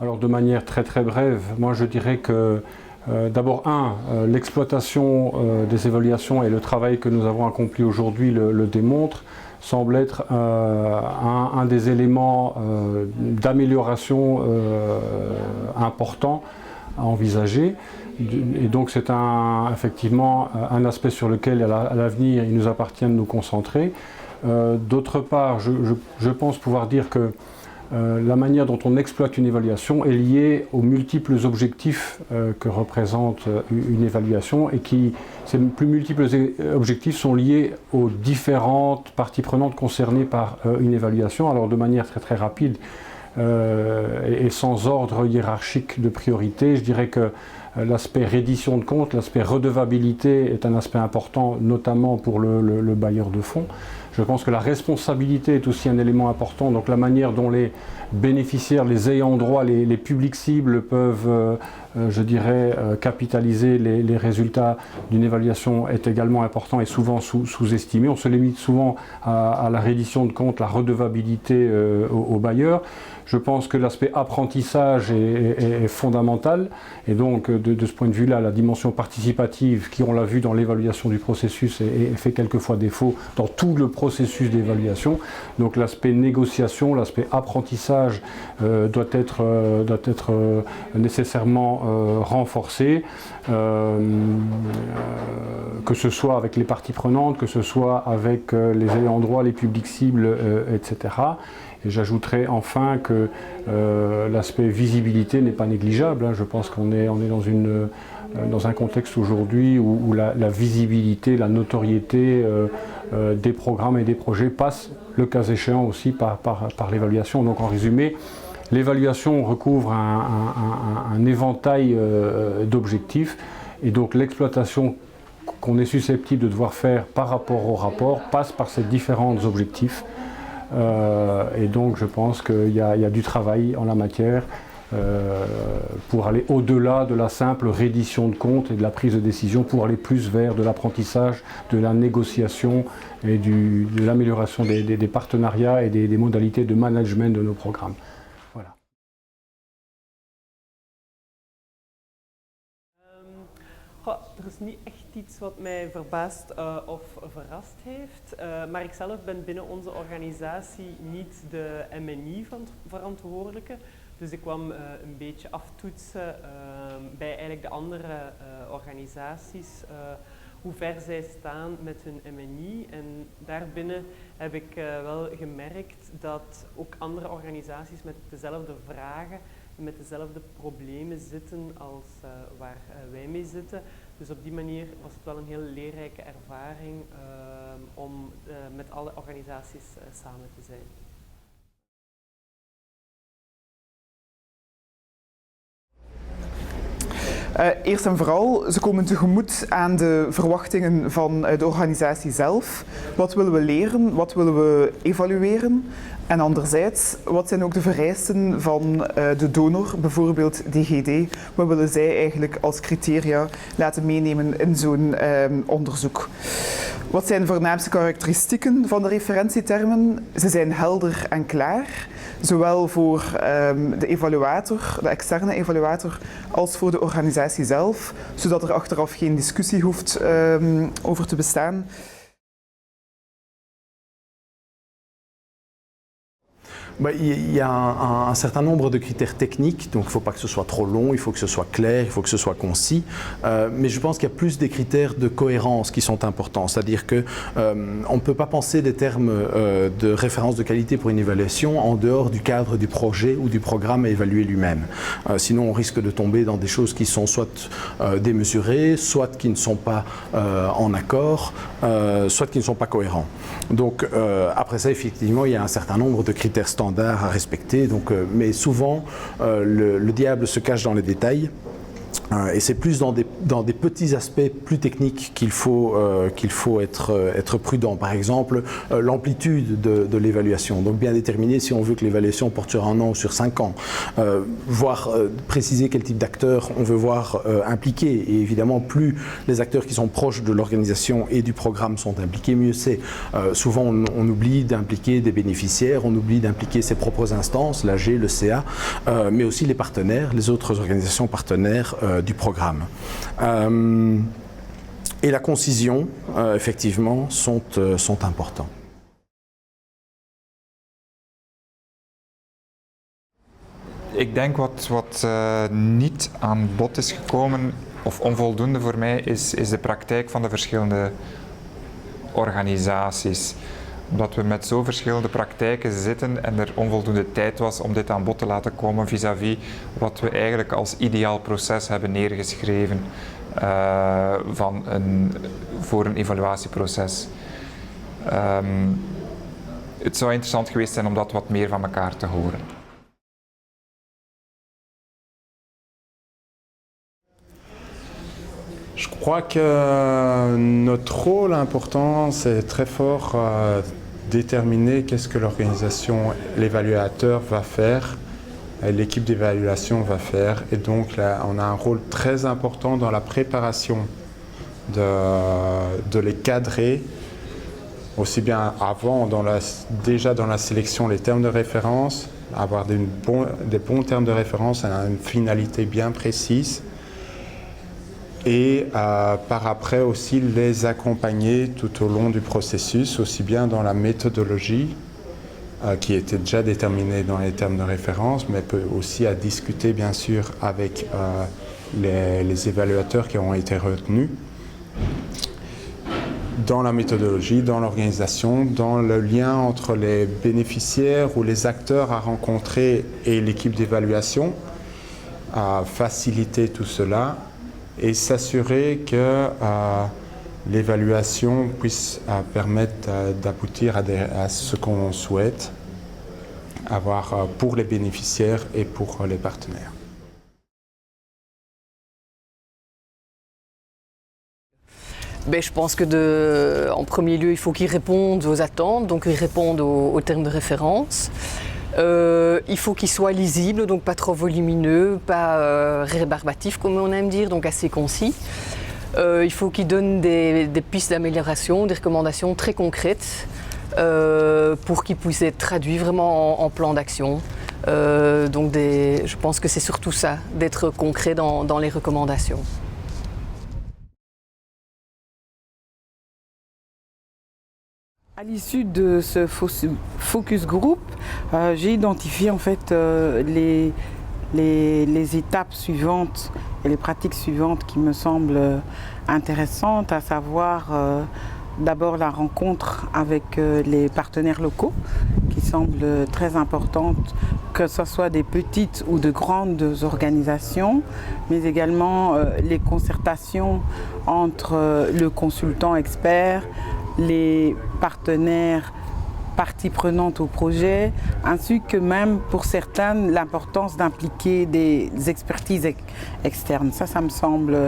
Alors de manière très brève, moi je dirais que d'abord l'exploitation des évaluations et le travail que nous avons accompli aujourd'hui le démontre, semble être un des éléments d'amélioration importants à envisager. Et donc c'est effectivement un aspect sur lequel à l'avenir il nous appartient de nous concentrer. D'autre part, je pense pouvoir dire que la manière dont on exploite une évaluation est liée aux multiples objectifs que représente une évaluation et ces plus multiples objectifs sont liés aux différentes parties prenantes concernées par une évaluation. Alors de manière très rapide et sans ordre hiérarchique de priorité, je dirais que l'aspect reddition de comptes, l'aspect redevabilité est un aspect important, notamment pour le bailleur de fonds. Je pense que la responsabilité est aussi un élément important, donc la manière dont les bénéficiaires, les ayants droit, les publics cibles peuvent, je dirais, capitaliser les résultats d'une évaluation est également important et souvent sous-estimé. On se limite souvent à la reddition de comptes, la redevabilité aux bailleurs. Je pense que l'aspect apprentissage est fondamental et donc de ce point de vue-là, la dimension participative qui, on l'a vu dans l'évaluation du processus, fait quelquefois défaut dans tout le processus d'évaluation. Donc l'aspect négociation, l'aspect apprentissage doit être nécessairement renforcé, que ce soit avec les parties prenantes, que ce soit avec les ayants droit, les publics cibles, etc. Et j'ajouterais enfin que l'aspect visibilité n'est pas négligeable. Je pense qu'on est dans un contexte aujourd'hui où la visibilité, la notoriété des programmes et des projets passe, le cas échéant aussi, par l'évaluation. Donc en résumé, l'évaluation recouvre un éventail d'objectifs et donc l'exploitation qu'on est susceptible de devoir faire par rapport au rapport passe par ces différents objectifs. Et donc je pense qu'il y a du travail en la matière pour aller au-delà de la simple reddition de comptes et de la prise de décision, pour aller plus vers de l'apprentissage, de la négociation et de l'amélioration des partenariats et des modalités de management de nos programmes. Voilà. Er is niet echt iets wat mij verbaasd of verrast heeft, maar ik zelf ben binnen onze organisatie niet de MNI-verantwoordelijke. Dus ik kwam een beetje aftoetsen bij eigenlijk de andere organisaties, hoe ver zij staan met hun MNI. En daarbinnen heb ik wel gemerkt dat ook andere organisaties met dezelfde vragen en met dezelfde problemen zitten als waar wij mee zitten. Dus op die manier was het wel een heel leerrijke ervaring om met alle organisaties samen te zijn. Eerst en vooral, ze komen tegemoet aan de verwachtingen van de organisatie zelf. Wat willen we leren? Wat willen we evalueren? En anderzijds, wat zijn ook de vereisten van de donor, bijvoorbeeld DGD? Wat willen zij eigenlijk als criteria laten meenemen in zo'n onderzoek? Wat zijn de voornaamste karakteristieken van de referentietermen? Ze zijn helder en klaar, zowel voor de evaluator, de externe evaluator, als voor de organisatie zelf, zodat er achteraf geen discussie hoeft over te bestaan. Il y a un certain nombre de critères techniques, donc il ne faut pas que ce soit trop long, il faut que ce soit clair, il faut que ce soit concis, mais je pense qu'il y a plus des critères de cohérence qui sont importants, c'est-à-dire qu'on ne peut pas penser des termes de référence de qualité pour une évaluation en dehors du cadre du projet ou du programme à évaluer lui-même. Sinon on risque de tomber dans des choses qui sont soit démesurées, soit qui ne sont pas en accord, soit qui ne sont pas cohérents. Donc après ça, effectivement, il y a un certain nombre de critères standards à respecter, donc, mais souvent le diable se cache dans les détails. Et c'est plus dans des petits aspects plus techniques qu'il faut être prudent. Par exemple, l'amplitude de l'évaluation. Donc bien déterminer si on veut que l'évaluation porte sur 1 an ou sur 5 ans. Voire préciser quel type d'acteurs on veut voir impliqués. Et évidemment, plus les acteurs qui sont proches de l'organisation et du programme sont impliqués, mieux c'est. Souvent, on oublie d'impliquer des bénéficiaires, on oublie d'impliquer ses propres instances, l'AG, le CA, mais aussi les partenaires, les autres organisations partenaires du programme. Et la concision, effectivement, sont importants. Ik denk wat niet aan bod is gekomen, of onvoldoende voor mij, is de praktijk van de verschillende organisaties. Omdat we met zo verschillende praktijken zitten en er onvoldoende tijd was om dit aan bod te laten komen vis-à-vis wat we eigenlijk als ideaal proces hebben neergeschreven voor een evaluatieproces. Het zou interessant geweest zijn om dat wat meer van elkaar te horen. Je crois que notre rôle important, c'est très fort déterminer qu'est-ce que l'organisation, l'évaluateur va faire, l'équipe d'évaluation va faire. Et donc là, on a un rôle très important dans la préparation, de les cadrer, aussi bien avant, déjà dans la sélection, les termes de référence, avoir des bons termes de référence, une finalité bien précise. Et par après aussi les accompagner tout au long du processus, aussi bien dans la méthodologie qui était déjà déterminée dans les termes de référence, mais aussi à discuter bien sûr avec les évaluateurs qui ont été retenus, dans la méthodologie, dans l'organisation, dans le lien entre les bénéficiaires ou les acteurs à rencontrer et l'équipe d'évaluation, à faciliter tout cela et s'assurer que l'évaluation puisse permettre d'aboutir à ce qu'on souhaite avoir pour les bénéficiaires et pour les partenaires. Ben, je pense que en premier lieu, il faut qu'ils répondent aux attentes, donc ils répondent aux termes de référence. Il faut qu'il soit lisible, donc pas trop volumineux, pas rébarbatif comme on aime dire, donc assez concis. Il faut qu'il donne des pistes d'amélioration, des recommandations très concrètes pour qu'ils puissent être traduits vraiment en plan d'action. Donc je pense que c'est surtout ça, d'être concret dans les recommandations. À l'issue de ce focus group, j'ai identifié en fait les étapes suivantes et les pratiques suivantes qui me semblent intéressantes, à savoir d'abord la rencontre avec les partenaires locaux qui semble très importante, que ce soit des petites ou de grandes organisations, mais également les concertations entre le consultant expert, les partenaires, parties prenantes au projet, ainsi que même pour certaines l'importance d'impliquer des expertises externes. Ça me semble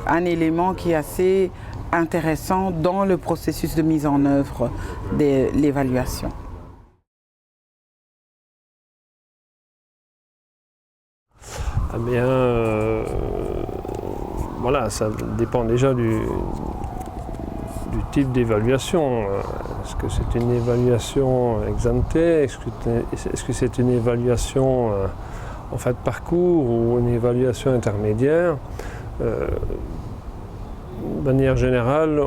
un élément qui est assez intéressant dans le processus de mise en œuvre de l'évaluation. Ah bien, voilà, ça dépend déjà du type d'évaluation. Est-ce que c'est une évaluation ex ante? Est-ce que c'est une évaluation en fait parcours ou une évaluation intermédiaire? De manière générale,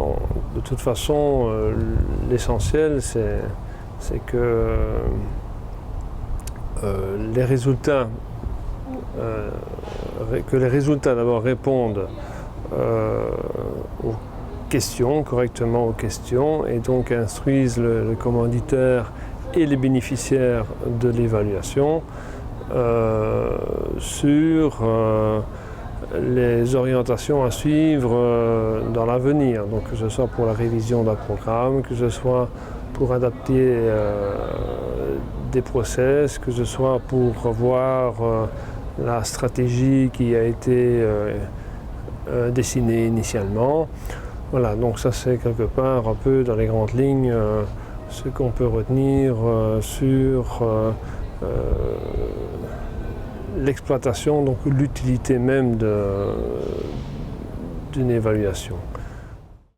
de toute façon, l'essentiel c'est que les résultats d'abord répondent aux questions, correctement aux questions, et donc instruisent le commanditaire et les bénéficiaires de l'évaluation sur les orientations à suivre dans l'avenir, donc que ce soit pour la révision d'un programme, que ce soit pour adapter des process, que ce soit pour revoir la stratégie qui a été dessinée initialement. Voilà, donc ça c'est quelque part un peu dans les grandes lignes ce qu'on peut retenir sur l'exploitation, donc l'utilité même d'une évaluation.